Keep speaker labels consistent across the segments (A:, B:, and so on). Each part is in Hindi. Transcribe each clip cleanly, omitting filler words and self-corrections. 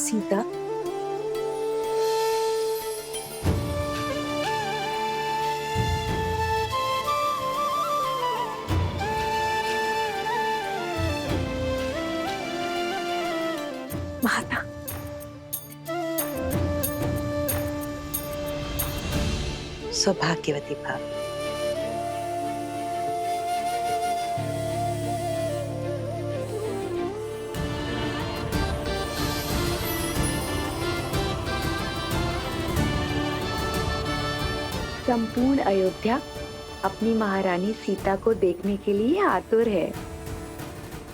A: सीता, माता,
B: सौभाग्यवती भाव।
C: संपूर्ण अयोध्या अपनी महारानी सीता को देखने के लिए आतुर है।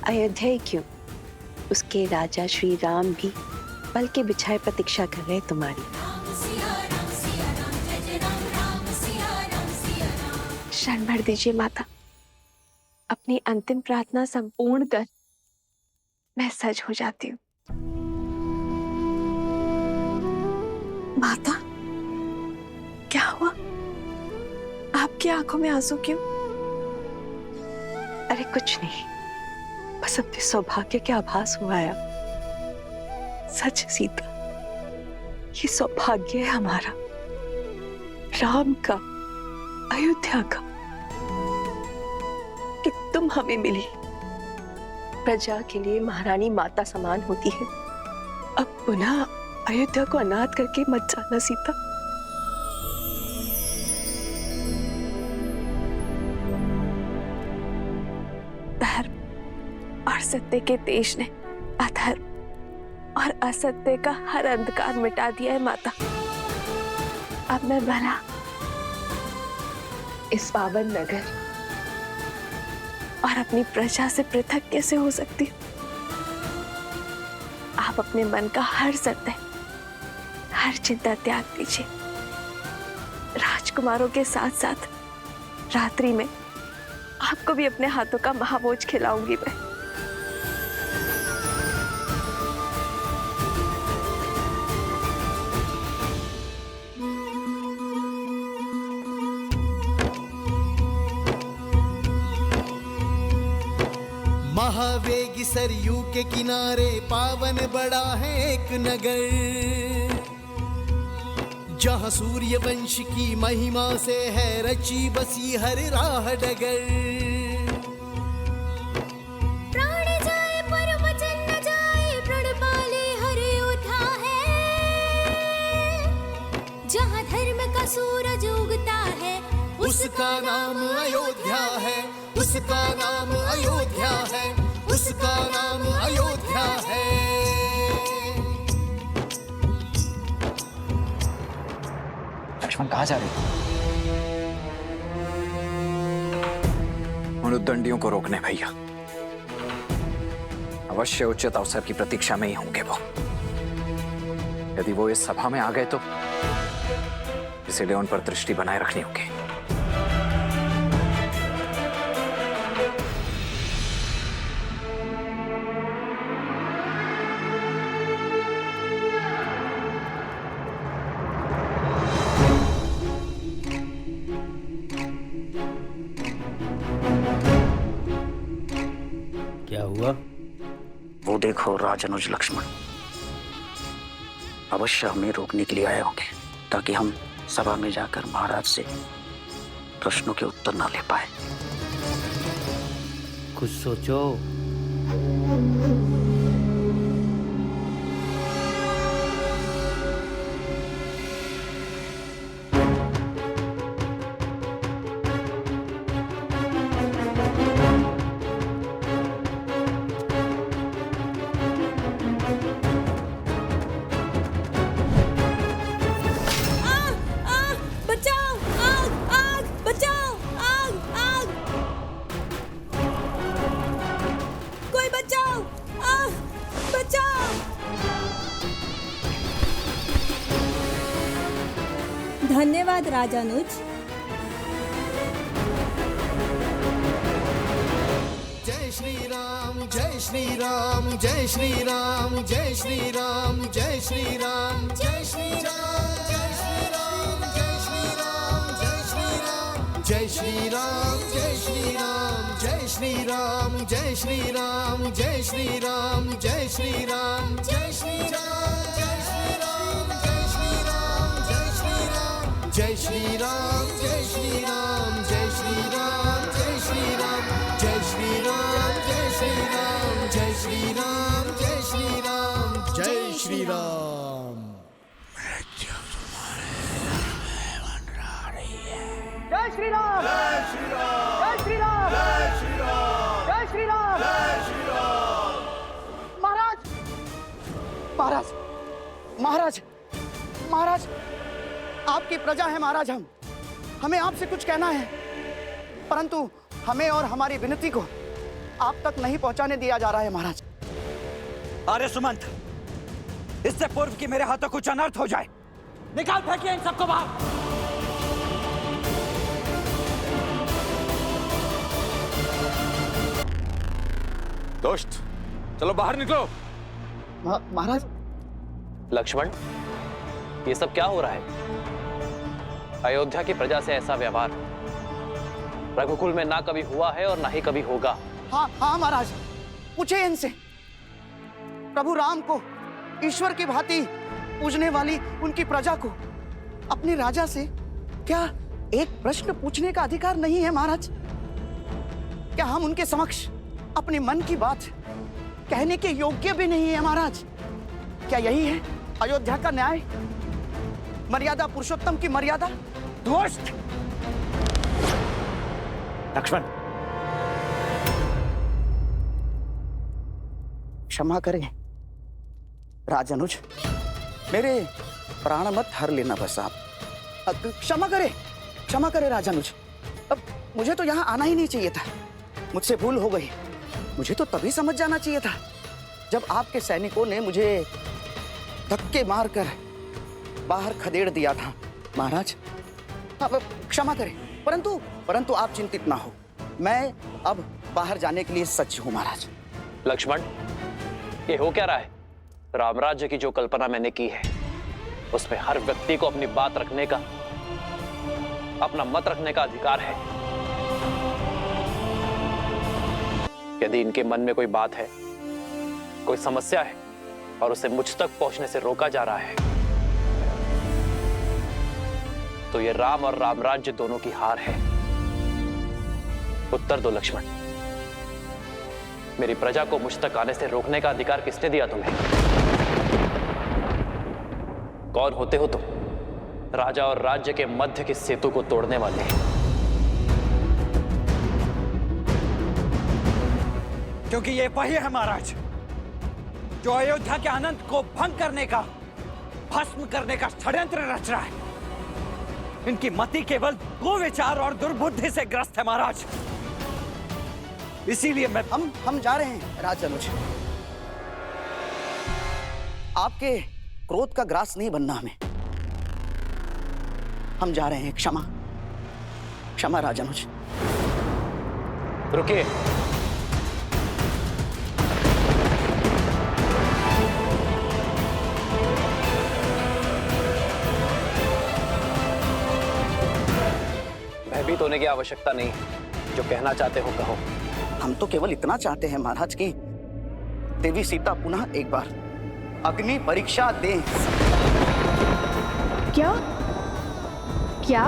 B: अयोध्या ही क्यों, उसके राजा श्री राम भी पल के बिछाए प्रतीक्षा कर रहे तुम्हारी।
A: क्षण भर दीजिए माता, अपनी अंतिम प्रार्थना संपूर्ण कर मैं सज हो जाती हूँ। माता, क्या हुआ? आपकी आंखों में आंसू क्यों?
B: अरे कुछ नहीं, बस अपने सौभाग्य के आभास हुआ है। सच सीता, ये सौभाग्य है हमारा, राम का, अयोध्या का, कि तुम हमें मिली। प्रजा के लिए महारानी माता समान होती है। अब पुनः अयोध्या को अनाथ करके मत जाना सीता।
A: धर्म और सत्य के तेज ने अधर्म और असत्य का हर अंधकार मिटा दिया है माता। अब मैं भला इस पावन नगर और अपनी प्रजा से पृथक कैसे हो सकती हूँ? आप अपने मन का हर सत्य, हर चिंता त्याग दीजिए। राजकुमारों के साथ साथ रात्रि में आपको भी अपने हाथों का महाभोज खिलाऊंगी मैं।
D: महावेगी सरयू के किनारे पावन बड़ा है एक नगर, जहाँ सूर्य वंश की महिमा से है रची बसी हर राह डगर।
E: प्राण जाए पर वचन न जाए, प्रण पाले हर योद्धा है। जहाँ धर्म का सूरज उगता है,
D: उसका नाम अयोध्या है, उसका नाम अयोध्या है, उसका नाम अयोध्या है।
F: लक्ष्मण कहाँ जा रहे हो? उन उद्दंडियों को रोकने भैया। अवश्य उचित अवसर की प्रतीक्षा में ही होंगे वो। यदि वो इस सभा में आ गए तो इसीलिए उन पर दृष्टि बनाए रखनी होगी।
G: क्या हुआ?
F: वो देखो राजनुज लक्ष्मण अवश्य हमें रोकने के लिए आए होंगे, ताकि हम सभा में जाकर महाराज से प्रश्नों के उत्तर ना ले पाए।
G: कुछ सोचो।
E: धन्यवाद राजानुज।
D: जय श्री राम, जय श्री राम, जय श्री राम, जय श्री राम, जय श्री राम, जय श्री राम, जय श्री राम, जय श्री राम, जय श्री राम, जय श्री राम, जय श्री राम, जय श्री राम, जय श्री राम, जय श्री राम, जय श्री राम, जय श्री राम। जय श्री राम जय श्री राम जय श्री राम जय श्री राम जय श्री राम जय श्री राम जय श्री राम जय श्री राम जय श्री राम।
G: जय श्री राम जय श्री राम जय श्री राम जय श्री राम जय श्री राम जय श्री राम। महाराज महाराज महाराज महाराज, आपकी प्रजा है महाराज। हमें आपसे कुछ कहना है, परंतु हमें और हमारी विनती को आप तक नहीं पहुंचाने दिया जा रहा है महाराज।
H: अरे सुमंत, इससे पूर्व कि मेरे हाथों कुछ अनर्थ हो जाए, निकाल फेंकिए इन सबको बाहर।
F: दोस्त, चलो बाहर निकलो।
G: महाराज।
I: लक्ष्मण, ये सब क्या हो रहा है? अयोध्या की प्रजा से ऐसा व्यवहार रघुकुल में ना कभी हुआ है और ना ही कभी होगा।
G: हाँ हाँ महाराज, पूछे इनसे। प्रभु राम को ईश्वर की भांति पूजने वाली उनकी प्रजा को अपने राजा से क्या एक प्रश्न पूछने का अधिकार नहीं है महाराज? क्या हम उनके समक्ष अपने मन की बात कहने के योग्य भी नहीं है महाराज? क्या यही है अयोध्या का न्याय, मर्यादा पुरुषोत्तम की मर्यादा?
H: दोस्त लक्ष्मण,
G: क्षमा करें राजनुज, मेरे प्राण मत हर लेना बस आप। क्षमा करे राजनुज। अब मुझे तो यहाँ आना ही नहीं चाहिए था, मुझसे भूल हो गई। मुझे तो तभी समझ जाना चाहिए था जब आपके सैनिकों ने मुझे धक्के मारकर बाहर खदेड़ दिया था महाराज। अब क्षमा करें, परंतु आप चिंतित ना हो, मैं अब बाहर जाने के लिए सज्ज हूं महाराज।
I: लक्ष्मण, ये हो क्या रहा है? रामराज्य की जो कल्पना मैंने की है, उसमें हर व्यक्ति को अपनी बात रखने का, अपना मत रखने का अधिकार है। यदि इनके मन में कोई बात है, कोई समस्या है और उसे मुझ तक पहुंचने से रोका जा रहा है, तो ये राम और रामराज्य दोनों की हार है। उत्तर दो लक्ष्मण, मेरी प्रजा को मुझ तक आने से रोकने का अधिकार किसने दिया तुम्हें? कौन होते हो तुम? राजा और राज्य के मध्य की सेतु को तोड़ने वाले।
H: क्योंकि ये वही है महाराज जो अयोध्या के आनंद को भंग करने का, भस्म करने का षड्यंत्र रच रहा है। इनकी मति केवल कुविचार और दुर्बुद्धि से ग्रस्त है महाराज। इसीलिए
G: हम जा रहे हैं राजनुज। आपके क्रोध का ग्रास नहीं बनना हमें। हम जा रहे हैं। क्षमा राजनुज।
I: रुकिए। भयभीत होने की आवश्यकता नहीं, जो कहना चाहते हो कहो।
G: हम तो केवल इतना चाहते हैं महाराज कि देवी सीता पुनः एक बार अग्नि परीक्षा दें।
A: क्या क्या?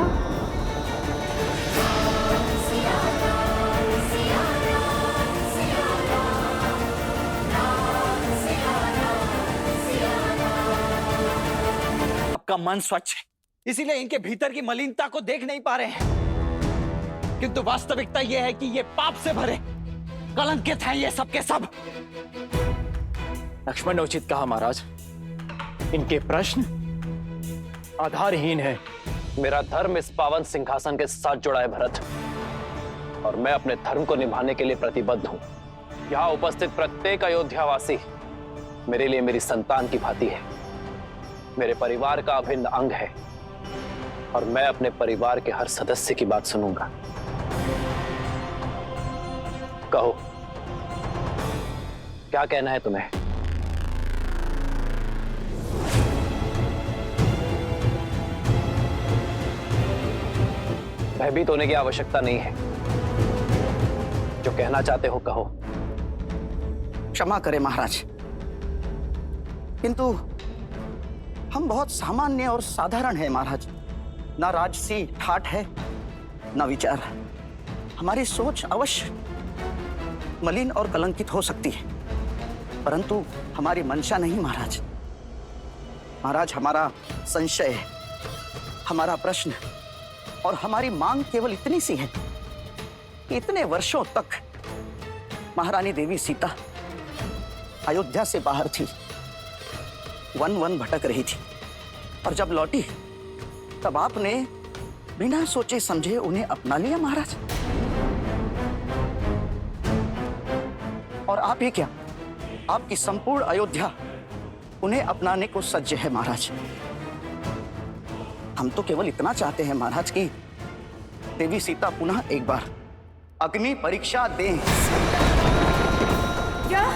H: आपका मन स्वच्छ है, इसीलिए इनके भीतर की मलिनता को देख नहीं पा रहे हैं। किंतु वास्तविकता यह है कि ये पाप से भरे, कलंकित हैं ये सब के सब।
J: लक्ष्मण ने उचित कहा महाराज, इनके प्रश्न आधारहीन है।
I: मेरा धर्म इस पावन सिंहासन के साथ जुड़ा है भरत, और मैं अपने धर्म को निभाने के लिए प्रतिबद्ध हूं। यहां उपस्थित प्रत्येक अयोध्यावासी मेरे लिए मेरी संतान की भांति है, मेरे परिवार का अभिन्न अंग है, और मैं अपने परिवार के हर सदस्य की बात सुनूंगा। कहो, क्या कहना है तुम्हें? भयभीत होने की आवश्यकता नहीं है, जो कहना चाहते हो कहो।
G: क्षमा करें महाराज, किंतु हम बहुत सामान्य और साधारण हैं महाराज। ना राजसी ठाठ है, ना विचार। हमारी सोच अवश्य मलिन और कलंकित हो सकती है, परंतु हमारी मंशा नहीं महाराज। महाराज, हमारा संशय है, हमारा प्रश्न और हमारी मांग केवल इतनी सी है कि इतने वर्षों तक महारानी देवी सीता अयोध्या से बाहर थी, वन वन भटक रही थी, और जब लौटी तब आपने बिना सोचे समझे उन्हें अपना लिया महाराज। और आप ही क्या, आपकी संपूर्ण अयोध्या उन्हें अपनाने को सज्ज है महाराज। हम तो केवल इतना चाहते हैं महाराज कि देवी सीता पुनः एक बार अग्नि परीक्षा दें।
A: क्या?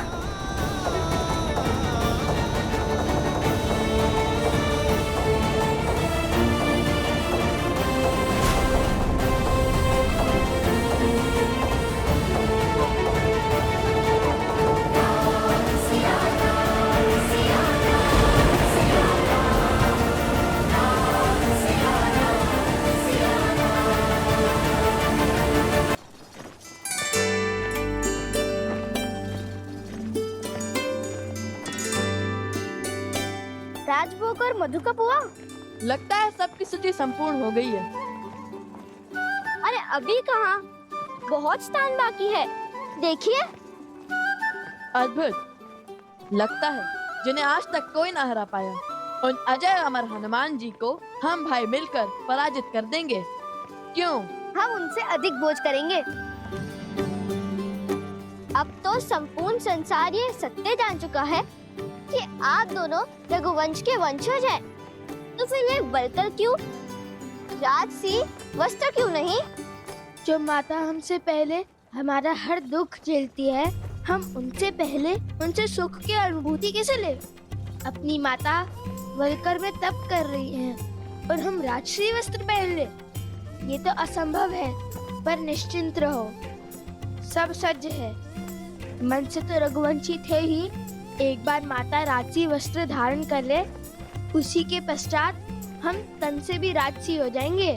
E: राजभोग और मधु का पुआ।
K: लगता है सबकी सूची संपूर्ण हो गई है।
E: अरे अभी कहाँ, बहुत स्थान बाकी है, देखिए।
K: अद्भुत। लगता है जिन्हें आज तक कोई ना हरा पाया, उन अजय अमर हनुमान जी को हम भाई मिलकर पराजित कर देंगे। क्यों?
E: हम उनसे अधिक बोझ करेंगे। अब तो संपूर्ण संसार ये सत्य जान चुका है कि आप दोनों रघुवंश के वंशज हैं। तो फिर ये बलकर क्यों, राजसी वस्त्र क्यों नहीं?
L: जो माता हमसे पहले हमारा हर दुख झेलती है, हम उनसे पहले उनसे सुख की अनुभूति कैसे ले? अपनी माता वलकर में तप कर रही हैं और हम राजसी वस्त्र पहन ले? ये तो असंभव है। पर निश्चिंत रहो, सब सज्ज है। मन से तो रघुवंशी थे ही, एक बार माता राजसी वस्त्र धारण कर ले, उसी के पश्चात हम तन से भी राजसी हो जाएंगे।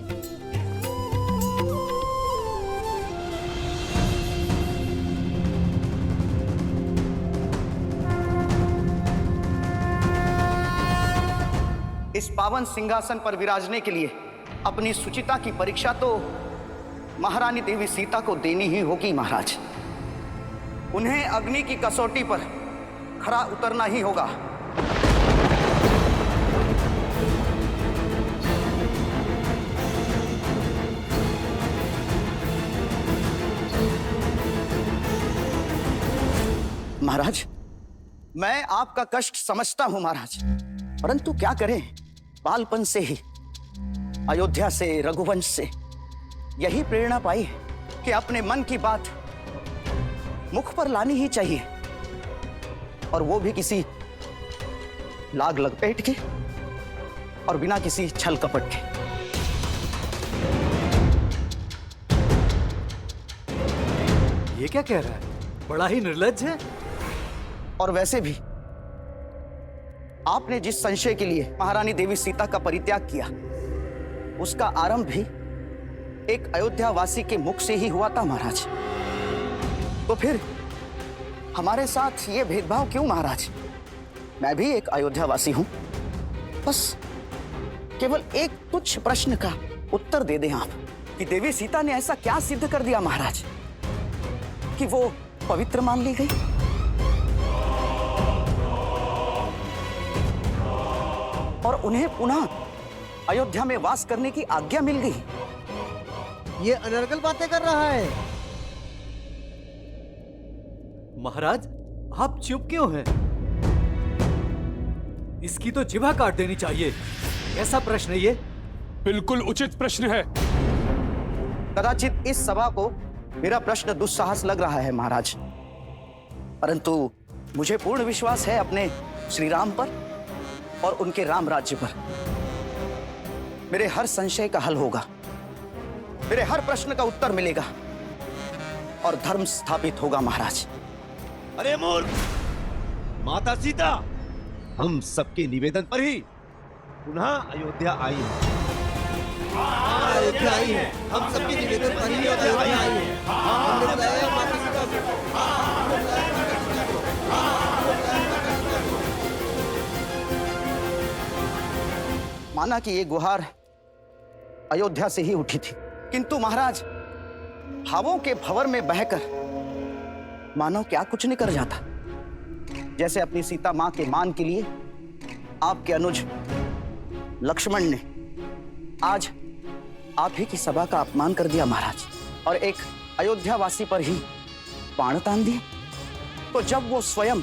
G: इस पावन सिंहासन पर विराजने के लिए अपनी सुचिता की परीक्षा तो महारानी देवी सीता को देनी ही होगी महाराज। उन्हें अग्नि की कसौटी पर खरा उतरना ही होगा। महाराज, मैं आपका कष्ट समझता हूं महाराज, परंतु क्या करें, बालपन से ही अयोध्या से, रघुवंश से यही प्रेरणा पाई कि अपने मन की बात मुख पर लानी ही चाहिए, और वो भी किसी लाग लपेट के और बिना किसी छल कपट के।
H: ये क्या कह रहा है? बड़ा ही निर्लज्ज है।
G: और वैसे भी आपने जिस संशय के लिए महारानी देवी सीता का परित्याग किया, उसका आरंभ भी एक अयोध्यावासी के मुख से ही हुआ था महाराज। तो फिर हमारे साथ ये भेदभाव क्यों महाराज? मैं भी एक अयोध्यावासी हूं, बस केवल एक तुच्छ प्रश्न का उत्तर दे दें आप कि देवी सीता ने ऐसा क्या सिद्ध कर दिया महाराज कि वो पवित्र मान ली गई? और उन्हें पुनः अयोध्या में वास करने की आज्ञा मिल गई।
M: ये अनर्गल बातें कर रहा है।
H: महाराज, आप चुप क्यों हैं? इसकी तो जिभा काट देनी चाहिए। ऐसा प्रश्न ये
N: बिल्कुल उचित प्रश्न है।
G: कदाचित इस सभा को मेरा प्रश्न दुस्साहस लग रहा है महाराज, परंतु मुझे पूर्ण विश्वास है अपने श्री राम पर और उनके राम राज्य पर। मेरे हर संशय का हल होगा, मेरे हर प्रश्न का उत्तर मिलेगा और धर्म स्थापित होगा महाराज।
M: अरे मूर्ख! माता सीता हम सबके निवेदन पर ही पुनः अयोध्या आई है। अयोध्या आई है, हम सबके निवेदन पर ही अयोध्या आई है। हमने बुलाया माता सीता को।
G: माना कि ये गुहार अयोध्या से ही उठी थी, किंतु महाराज भावों के भंवर में बहकर मानो क्या कुछ नहीं कर जाता। जैसे अपनी सीता मां के मान के लिए आपके अनुज लक्ष्मण ने आज आप ही की सभा का अपमान कर दिया महाराज, और एक अयोध्या वासी पर ही बाण तान दिए। तो जब वो स्वयं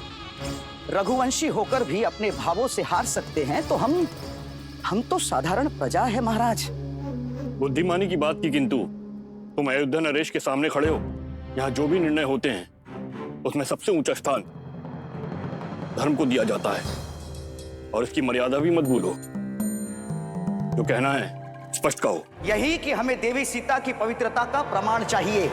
G: रघुवंशी होकर भी अपने भावों से हार सकते हैं, तो हम तो साधारण प्रजा है महाराज।
N: बुद्धिमानी की बात की, किंतु तुम अयोध्या नरेश के सामने खड़े हो। यहाँ जो भी निर्णय होते हैं उसमें सबसे ऊंचा स्थान धर्म को दिया जाता है, और इसकी मर्यादा भी मत भूलो। जो कहना है स्पष्ट कहो।
G: यही कि हमें देवी सीता की पवित्रता का प्रमाण चाहिए।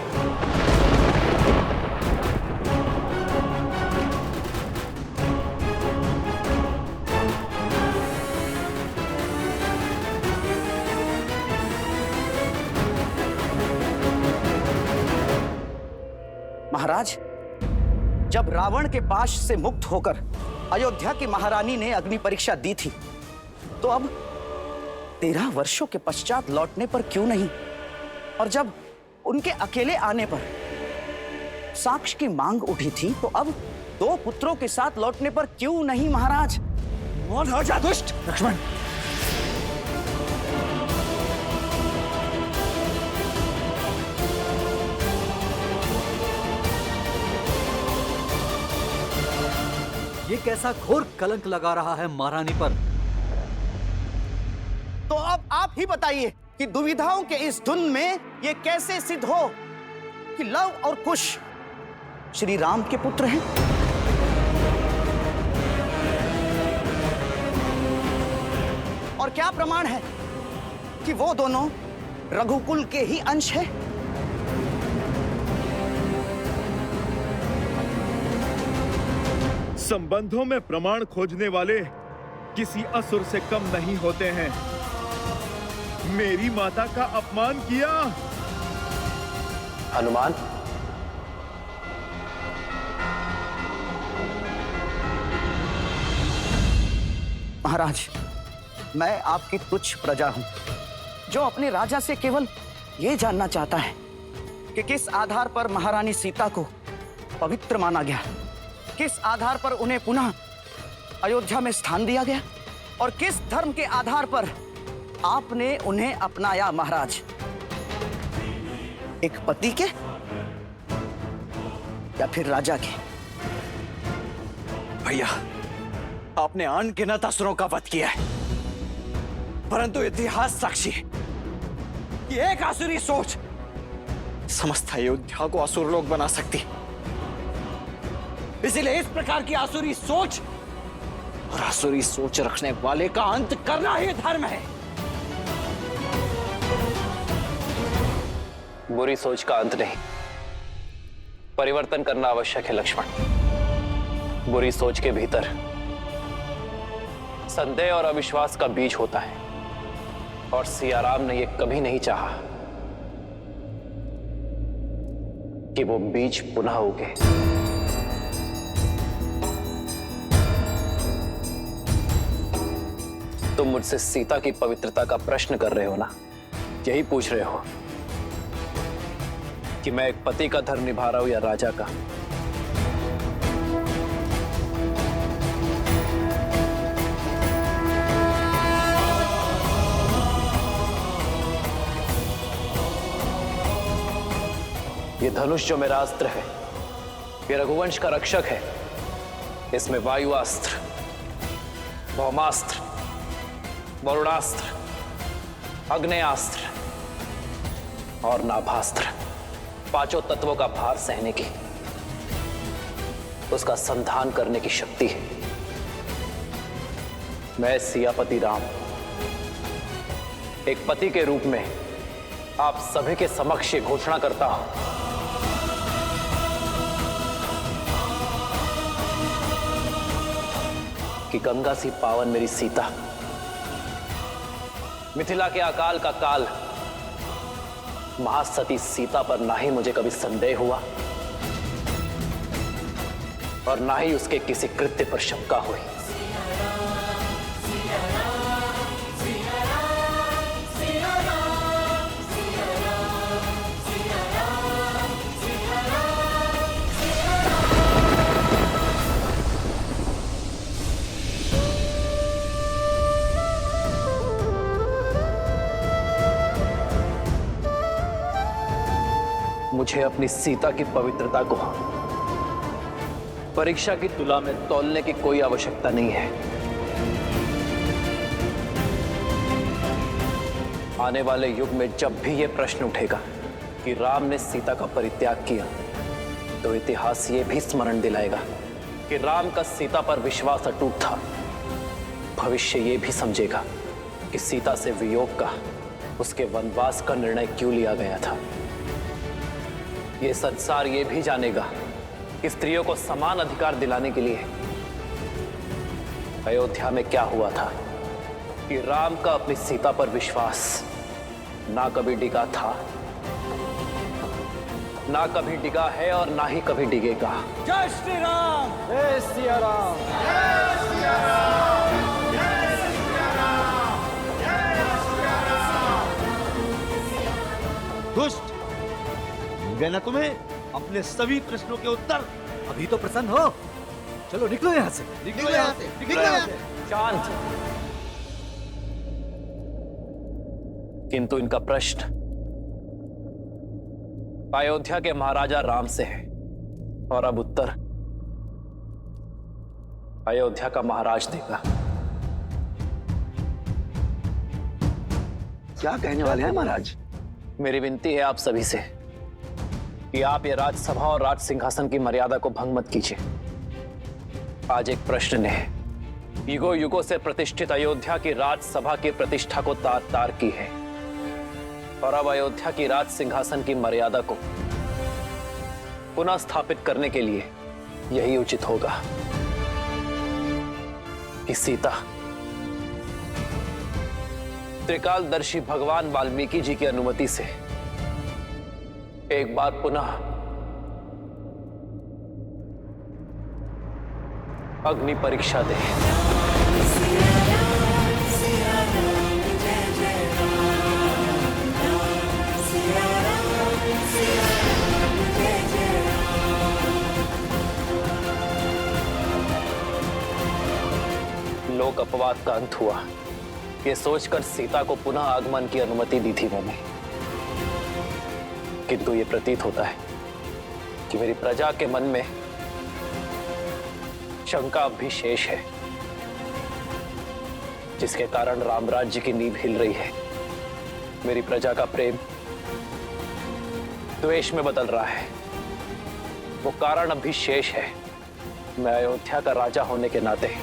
G: महाराज, जब रावण के पाश से मुक्त होकर अयोध्या की महारानी ने अग्नि परीक्षा दी थी, तो अब 13 वर्षों के पश्चात लौटने पर क्यों नहीं? और जब उनके अकेले आने पर साक्ष्य की मांग उठी थी, तो अब 2 पुत्रों के साथ लौटने पर क्यों नहीं महाराज?
H: मौन हो जा दुष्ट लक्ष्मण।
O: ये कैसा घोर कलंक लगा रहा है महारानी पर।
G: तो अब आप ही बताइए कि दुविधाओं के इस धुन में ये कैसे सिद्ध हो कि लव और कुश श्री राम के पुत्र हैं? और क्या प्रमाण है कि वो दोनों रघुकुल के ही अंश हैं?
P: संबंधों में प्रमाण खोजने वाले किसी असुर से कम नहीं होते हैं। मेरी माता का अपमान किया।
I: हनुमान,
G: महाराज, मैं आपकी तुच्छ प्रजा हूं, जो अपने राजा से केवल ये जानना चाहता है कि किस आधार पर महारानी सीता को पवित्र माना गया, किस आधार पर उन्हें पुनः अयोध्या में स्थान दिया गया, और किस धर्म के आधार पर आपने उन्हें अपनाया महाराज? एक पति के या फिर राजा के?
H: भैया, आपने अनगिनत असुरों का वध किया है, परंतु इतिहास साक्षी है कि एक आसुरी सोच समस्त अयोध्या को असुर लोक बना सकती। इसीलिए इस प्रकार की आसुरी सोच और आसुरी सोच रखने वाले का अंत करना ही धर्म है।
I: बुरी सोच का अंत नहीं, परिवर्तन करना आवश्यक है लक्ष्मण। बुरी सोच के भीतर संदेह और अविश्वास का बीज होता है, और सियाराम ने यह कभी नहीं चाहा कि वो बीज पुनः उगे। तुम मुझसे सीता की पवित्रता का प्रश्न कर रहे हो ना? यही पूछ रहे हो कि मैं एक पति का धर्म निभा रहा हूं या राजा का? ये धनुष जो मेरा अस्त्र है, ये रघुवंश का रक्षक है। इसमें वायुआस्त्र, भौमास्त्र, वरुणास्त्र, अग्नेयास्त्र और नाभास्त्र, 5 तत्वों का भार सहने की, उसका संधान करने की शक्ति है। मैं सियापति राम एक पति के रूप में आप सभी के समक्ष ये घोषणा करता हूं कि गंगा सी पावन मेरी सीता मिथिला के अकाल का काल महासती सीता पर ना ही मुझे कभी संदेह हुआ और ना ही उसके किसी कृत्य पर शंका हुई। मुझे अपनी सीता की पवित्रता को परीक्षा की तुला में तौलने की कोई आवश्यकता नहीं है। आने वाले युग में जब भी यह प्रश्न उठेगा कि राम ने सीता का परित्याग किया, तो इतिहास ये भी स्मरण दिलाएगा कि राम का सीता पर विश्वास अटूट था। भविष्य ये भी समझेगा कि सीता से वियोग का, उसके वनवास का निर्णय क्यों लिया गया था। ये संसार ये भी जानेगा कि स्त्रियों को समान अधिकार दिलाने के लिए अयोध्या में क्या हुआ था कि राम का अपनी सीता पर विश्वास ना कभी डिगा था, ना कभी डिगा है और ना ही कभी डिगेगा।
H: जय श्री राम, जय सिया राम, जय सिया राम, जय सिया राम, जय सिया राम।
O: दुष्ट, गए ना तुम्हें अपने सभी प्रश्नों के उत्तर? अभी तो प्रसन्न हो, चलो निकलो यहाँ से,
M: निकलो यहाँ से, निकलो यहाँ से।
I: शांत। किंतु इनका प्रश्न अयोध्या के महाराजा राम से है और अब उत्तर अयोध्या का महाराज देगा।
G: क्या कहने वाले हैं महाराज?
I: मेरी विनती है आप सभी से कि आप ये राजसभा और राज सिंहासन की मर्यादा को भंग मत कीजिए। आज एक प्रश्न ने युगों युगों से प्रतिष्ठित अयोध्या की राजसभा की प्रतिष्ठा को तार तार की है और अब अयोध्या की राज सिंहासन की मर्यादा को पुनः स्थापित करने के लिए यही उचित होगा कि सीता त्रिकालदर्शी भगवान वाल्मीकि जी की अनुमति से एक बार पुनः अग्नि परीक्षा दे। लोक अपवाद का अंत हुआ, ये सोचकर सीता को पुनः आगमन की अनुमति दी थी मैंने, किंतु ये प्रतीत होता है कि मेरी प्रजा के मन में शंका अब भी शेष है, जिसके कारण रामराज्य की नींव हिल रही है। मेरी प्रजा का प्रेम द्वेष में बदल रहा है। वो कारण अब भी शेष है। मैं अयोध्या का राजा होने के नाते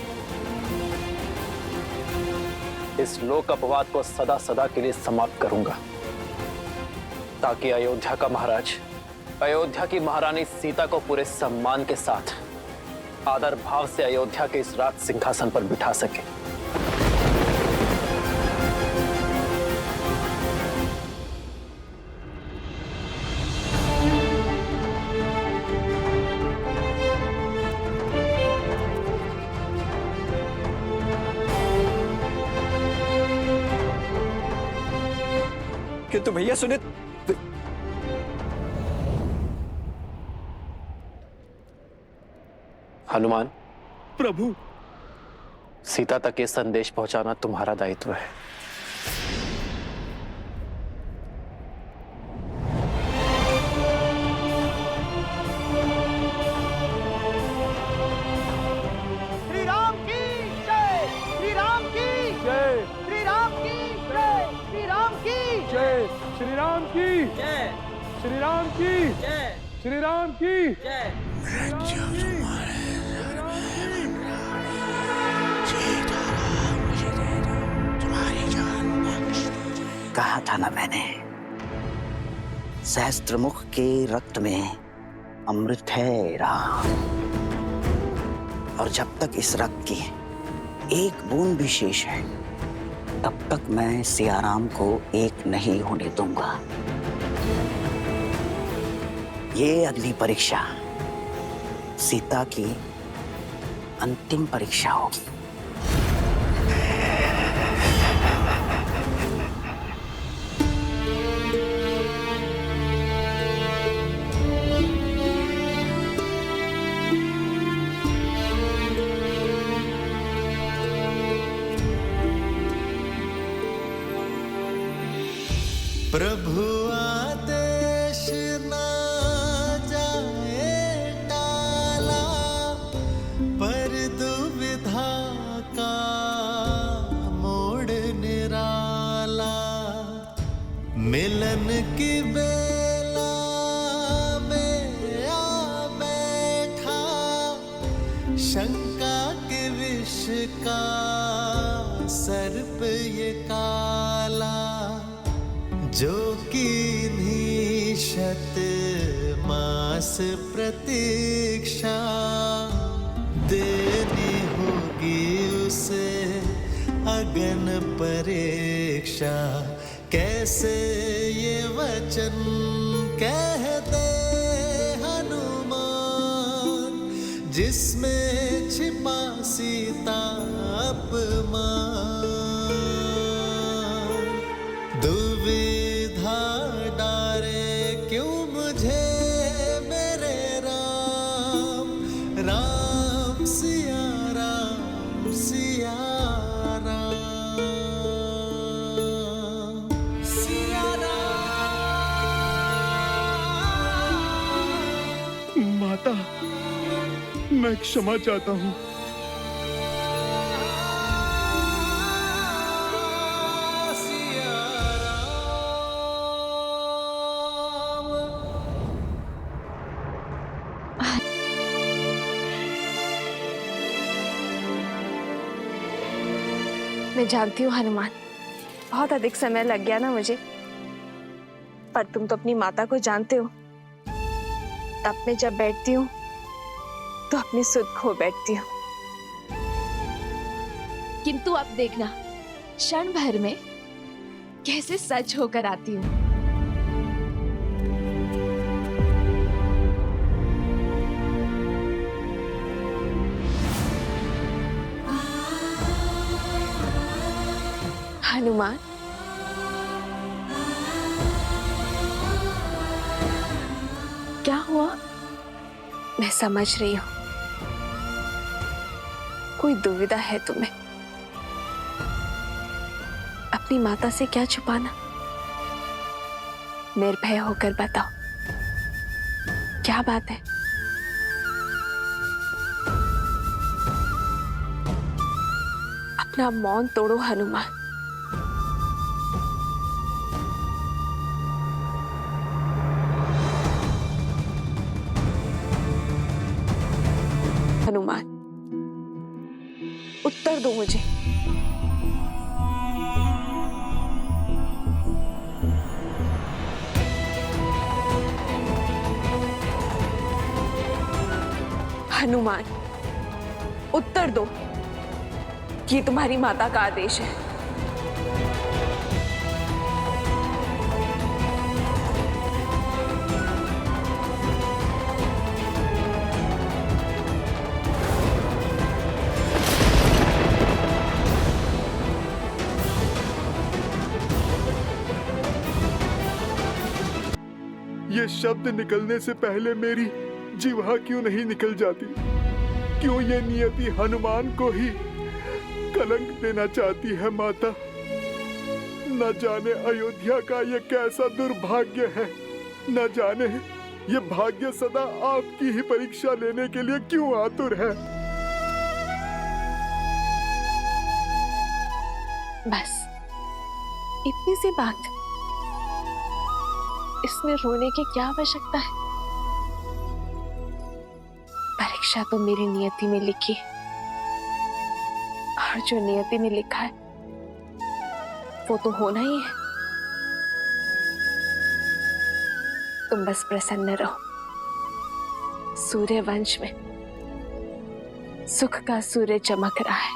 I: इस लोक अपवाद को सदा सदा के लिए समाप्त करूंगा, ताकि अयोध्या का महाराज अयोध्या की महारानी सीता को पूरे सम्मान के साथ आदर भाव से अयोध्या के इस राज सिंहासन पर बिठा सके।
H: किंतु भैया सुने,
I: हनुमान,
P: प्रभु,
I: सीता तक ये संदेश पहुंचाना तुम्हारा दायित्व है।
M: श्री राम की जय, श्री राम की जय, श्री राम की जय, श्री राम की
N: जय, श्री राम की
M: जय,
N: श्री राम की
M: जय,
N: श्री राम की
M: जय।
G: कहा था ना मैंने, सहस्त्रमुख के रक्त में अमृत है राम, और जब तक इस रक्त की एक बूंद भी शेष है, तब तक मैं सियाराम को एक नहीं होने दूंगा। ये अगली परीक्षा सीता की अंतिम परीक्षा होगी।
D: प्रभु आदेश ना जाए टाला, पर दुविधा का मोड़ निराला। मिलन की बेला में आ बैठा, शंका के विष का सर्प ये काला। जो कीन्ही शत मास प्रतीक्षा, देनी होगी उसे अगन परीक्षा। कैसे ये वचन कह दे हनुमान, जिसमें छिपा सीता अपमान। दुविधा डारे क्यों मुझे मेरे राम, राम सिया राम सिया राम, सिया राम।
P: माता, मैं क्षमा चाहता हूँ।
A: मैं जानती हूँ हनुमान, बहुत अधिक समय लग गया ना मुझे, पर तुम तो अपनी माता को जानते हो। तब मैं जब बैठती हूँ तो अपनी सुध खो बैठती हूँ। किंतु अब देखना, क्षण भर में कैसे सच होकर आती हूँ। हनुमान, क्या हुआ? मैं समझ रही हूं, कोई दुविधा है तुम्हें। अपनी माता से क्या छुपाना? निर्भय होकर बताओ, क्या बात है? अपना मौन तोड़ो हनुमान। हनुमान, उत्तर दो मुझे। हनुमान, उत्तर दो। ये तुम्हारी माता का आदेश है।
P: ये शब्द निकलने से पहले मेरी जिह्वा क्यों नहीं निकल जाती? क्यों ये नियति हनुमान को ही कलंक देना चाहती है माता? न जाने अयोध्या का ये कैसा दुर्भाग्य है, न जाने ये भाग्य सदा आपकी ही परीक्षा लेने के लिए क्यों आतुर है।
A: बस इतनी सी बात, इसमें रोने की क्या आवश्यकता है? परीक्षा तो मेरी नियति में लिखी है, और जो नियति में लिखा है वो तो होना ही है। तुम बस प्रसन्न रहो। सूर्यवंश में सुख का सूर्य चमक रहा है,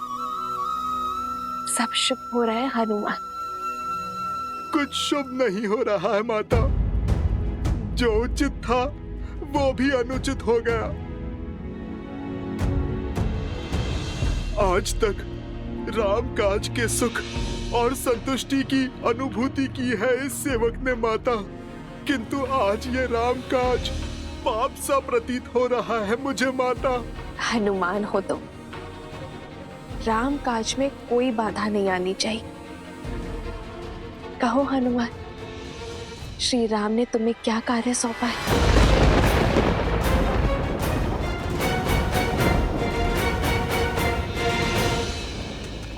A: सब शुभ हो रहा है हनुमान।
P: कुछ शुभ नहीं हो रहा है माता। जो उचित था वो भी अनुचित हो गया। आज तक राम काज के सुख और संतुष्टि की अनुभूति की है इस सेवक ने माता, किंतु आज ये राम काज पाप सा प्रतीत हो रहा है मुझे माता।
A: हनुमान हो तो राम काज में कोई बाधा नहीं आनी चाहिए। कहो हनुमान, श्री राम ने तुम्हें क्या कार्य सौंपा है?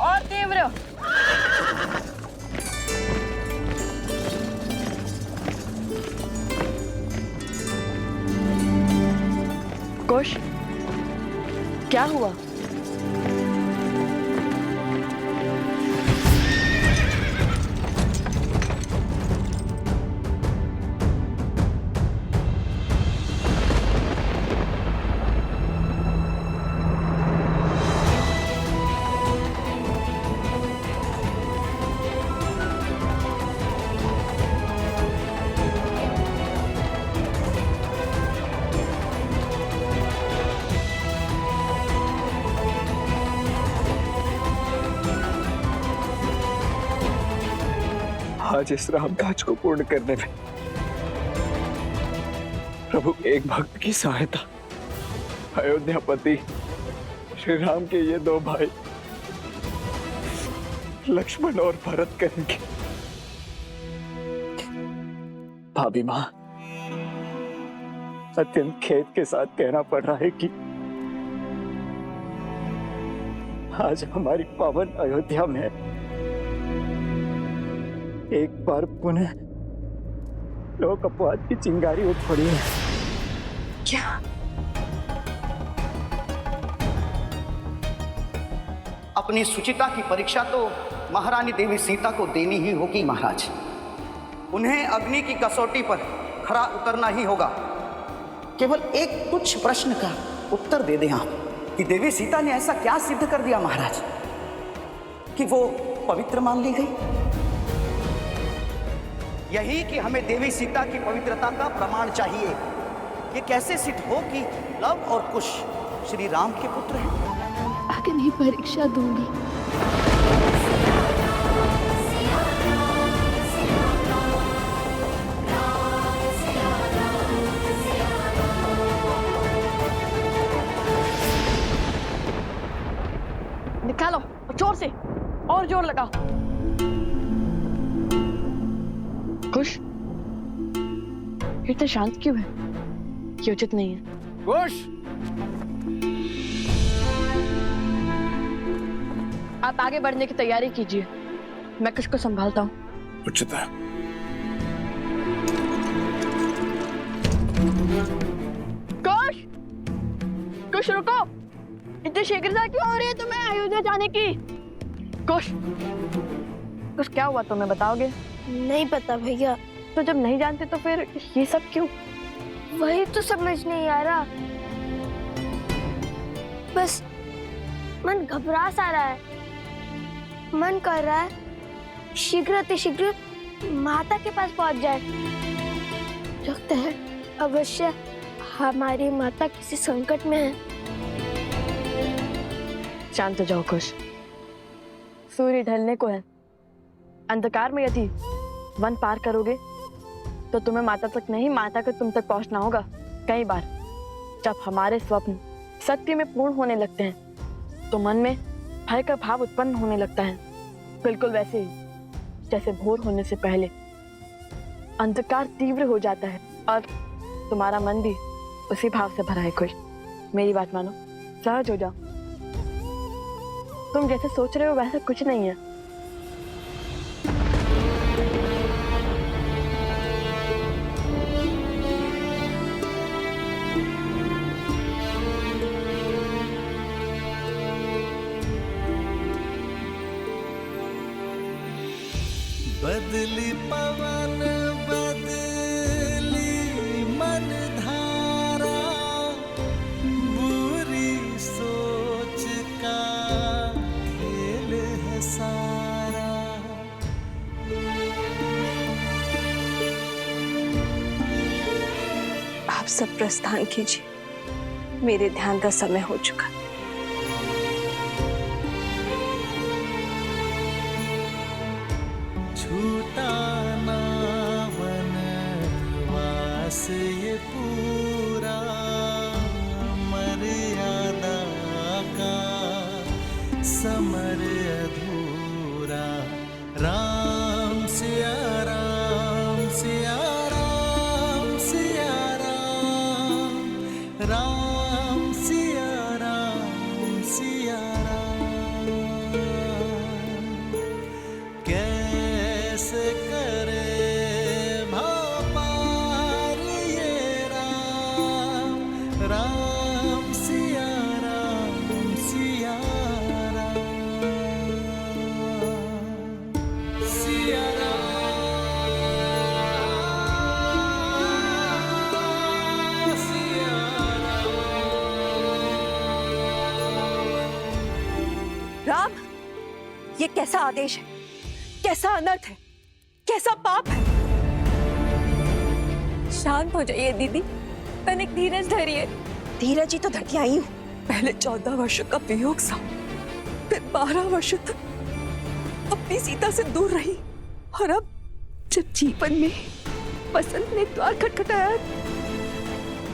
K: और तीव्र। कुश, क्या हुआ?
Q: आज इस राम काज को पूर्ण करने में प्रभु एक भक्त की सहायता अयोध्यापति श्री राम के ये दो भाई लक्ष्मण और भरत करेंगे। भाभी मां, अत्यंत खेद के साथ कहना पड़ रहा है कि आज हमारी पावन अयोध्या में एक बार पुनः लोक अपवाद की चिंगारी उठ पड़ी है।
A: क्या?
G: अपनी सुचिता की परीक्षा तो महारानी देवी सीता को देनी ही होगी महाराज। उन्हें अग्नि की कसौटी पर खरा उतरना ही होगा। केवल एक तुच्छ प्रश्न का उत्तर दे दें आप कि देवी सीता ने ऐसा क्या सिद्ध कर दिया महाराज कि वो पवित्र मान ली गई। यही कि हमें देवी सीता की पवित्रता का प्रमाण चाहिए। ये कैसे सिद्ध हो कि लव और कुश श्री राम के पुत्र हैं?
L: अग्नि परीक्षा दूंगी।
K: निकालो जोर से, और जोर लगाओ। कुश, इतना शांत क्यों है? ये उचित नहीं है।
J: कुश,
K: आप आगे बढ़ने की तैयारी कीजिए, मैं कुश को संभालता हूँ।
N: उचित है।
K: कुश, कुश रुको, इतनी शीघ्रता क्यों हो रही है तुम्हें अयोध्या जाने की? कुश, कुश क्या हुआ तुम्हें बताओगे?
L: नहीं पता भैया।
K: तो जब नहीं जानते तो फिर ये सब क्यों?
L: वही तो समझ नहीं आ रहा। बस मन घबरा सा रहा है। मन कर रहा है शीघ्र माता के पास पहुंच जाए। लगता है अवश्य हमारी माता किसी संकट में है।
K: शांत हो जाओ कुश, सूर्य ढलने को है। अंधकार में यदि वन पार करोगे तो तुम्हें माता तक नहीं, माता को तुम तक पहुंचना होगा। कई बार जब हमारे स्वप्न सत्य में पूर्ण होने लगते हैं तो मन में भय का भाव उत्पन्न होने लगता है। बिल्कुल वैसे ही जैसे भोर होने से पहले अंधकार तीव्र हो जाता है और तुम्हारा मन भी उसी भाव से भरा है। कुश, मेरी बात मानो, सहज हो जाओ। तुम जैसे सोच रहे हो वैसा कुछ नहीं है।
D: बदली पवन बदली मन धारा, बुरी सोच का खेल है सारा।
A: सब प्रस्थान कीजिए, मेरे ध्यान का समय हो चुका।
D: छूटा ना वनवास ये पूरा, मर्यादा का समर अधूरा। राम सिया राम सिया राम सिया राम, राम सिया राम सिया राम। कैसे करे भाव पार ये राम, राम सिया राम सिया राम, सिया राम सिया
B: राम, ये कैसा आदेश है? कैसा अनर्थ है? कैसा पाप है?
K: शांत हो जाइए दीदी, तनिक धीरज धरिए।
B: धीरज ही तो धरती आई हूँ। पहले 14 वर्षों का वियोग सा, फिर 12 वर्षों तक अपनी सीता से दूर रही, और अब जब जीवन में बसंत ने द्वार खटखटाया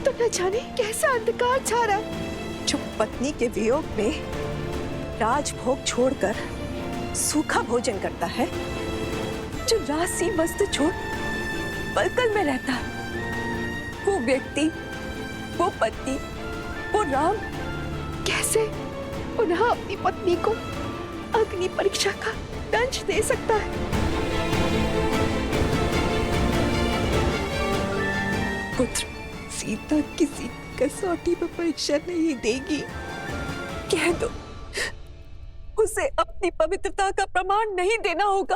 B: तो न जाने कैसा अंधकार छा रहा। जो पत्नी के वियोग में राजभोग छोड़कर सूखा भोजन करता है, जो राजसी वस्त्र छोड़ पलकल में रहता है, वो व्यक्ति, वो पति, वो राम कैसे पुनः अपनी पत्नी को अग्नि परीक्षा का दंश दे सकता है? पुत्र, सीता किसी कसौटी पर परीक्षा नहीं देगी। कह दो, उसे अपनी पवित्रता का प्रमाण नहीं देना होगा।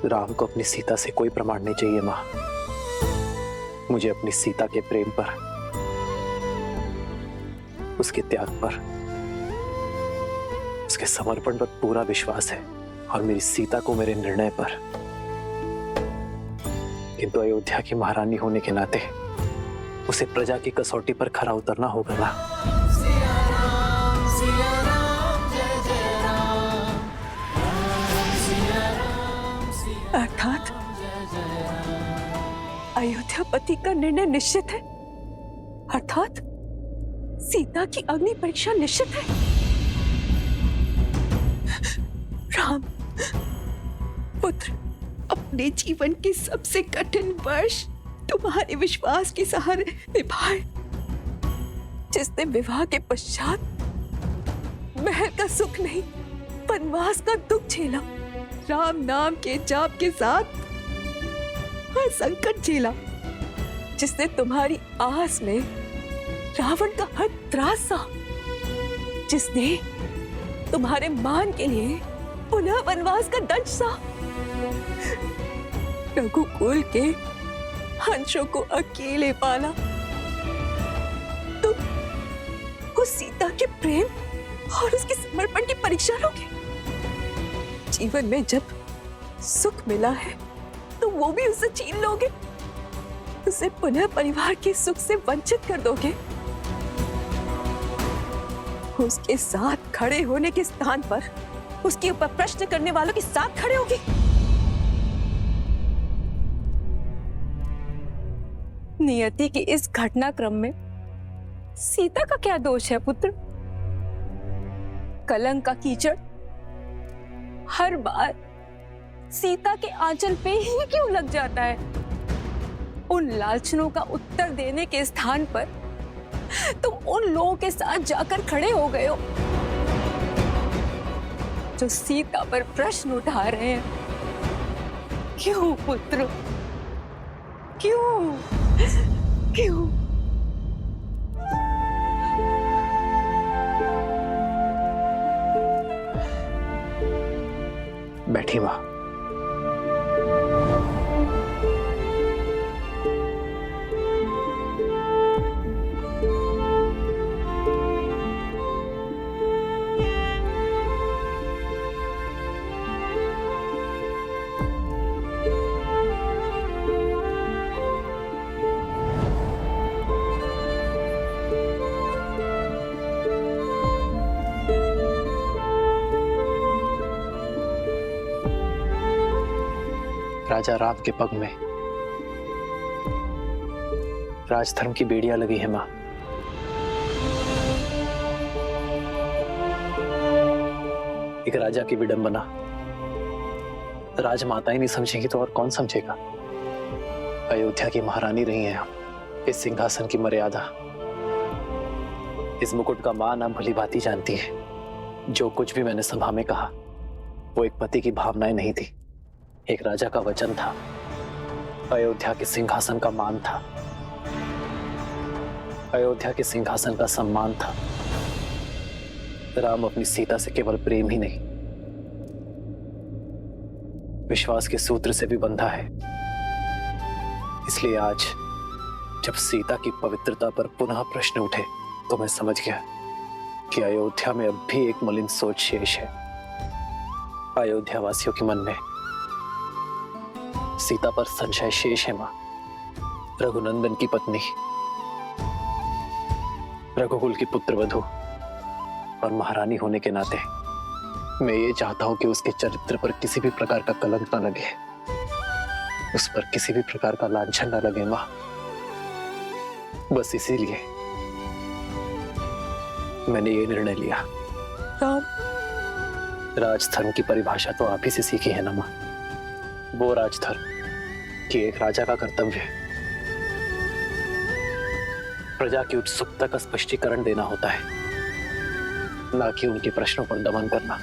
I: राम को अपनी सीता से कोई प्रमाण नहीं चाहिए माँ। मुझे अपनी सीता के प्रेम पर, उसके त्याग पर, उसके समर्पण पर पूरा विश्वास है, और मेरी सीता को मेरे निर्णय पर। किंतु अयोध्या की महारानी होने के नाते उसे प्रजा की कसौटी पर खरा उतरना होगा ना।
B: अर्थात अयोध्यापति का निर्णय निश्चित है, अर्थात सीता की अग्नि परीक्षा निश्चित है। राम पुत्र, अपने जीवन के सबसे कठिन वर्ष तुम्हारे विश्वास के सहारे निभाए। जिसने विवाह के पश्चात महल का सुख नहीं, वनवास का दुख झेला, राम नाम के जाप के साथ हर संकट झेला, जिसने तुम्हारी आस में रावण का हर त्रास सहा, जिसने तुम्हारे मान के लिए पुनः वनवास का दंश सहा, रघुकुल के हंसों को अकेले पाला, तुम उस सीता के प्रेम और उसके समर्पण की परीक्षा लोगे। जीवन में जब सुख मिला है तो वो भी उसे छीन लोगे, उसे पुनः परिवार के सुख से वंचित कर दोगे। उसके साथ खड़े होने के स्थान पर उसके ऊपर प्रश्न करने वालों के साथ खड़े होगे। नियति की इस घटनाक्रम में सीता का क्या दोष है पुत्र? कलंक का कीचड़ हर बार सीता के आंचल पे ही क्यों लग जाता है? उन लालचनों का उत्तर देने के स्थान पर तुम उन लोगों के साथ जाकर खड़े हो गए हो जो सीता पर प्रश्न उठा रहे हैं। क्यों पुत्र, क्यों क्यों?
I: बैठी मां। राजा राम के पग में राजधर्म की बेड़ियां लगी है मां। एक राजा की विडंबना राजमाता ही नहीं समझेगी तो और कौन समझेगा। अयोध्या की महारानी रही हैं हम, इस सिंहासन की मर्यादा, इस मुकुट का मान आप भली भांति जानती है। जो कुछ भी मैंने सभा में कहा वो एक पति की भावनाएं नहीं थी, एक राजा का वचन था, अयोध्या के सिंहासन का मान था, अयोध्या के सिंहासन का सम्मान था। राम अपनी सीता से केवल प्रेम ही नहीं, विश्वास के सूत्र से भी बंधा है। इसलिए आज जब सीता की पवित्रता पर पुनः प्रश्न उठे तो मैं समझ गया कि अयोध्या में अब भी एक मलिन सोच शेष है। अयोध्या वासियों के मन में सीता पर संशय शेष है मां। रघुनंदन की पत्नी, रघुकुल की पुत्रवधू और महारानी होने के नाते मैं ये चाहता हूं कि उसके चरित्र पर किसी भी प्रकार का कलंक न लगे, उस पर किसी भी प्रकार का लांछन न लगे मां। बस इसीलिए मैंने ये निर्णय लिया।
B: राम,
I: राजधर्म की परिभाषा तो आप ही से सीखी है ना मां। वो राजधर्म कि एक राजा का कर्तव्य प्रजा की उत्सुकता का स्पष्टीकरण देना होता है, ना कि उनके प्रश्नों पर दमन करना।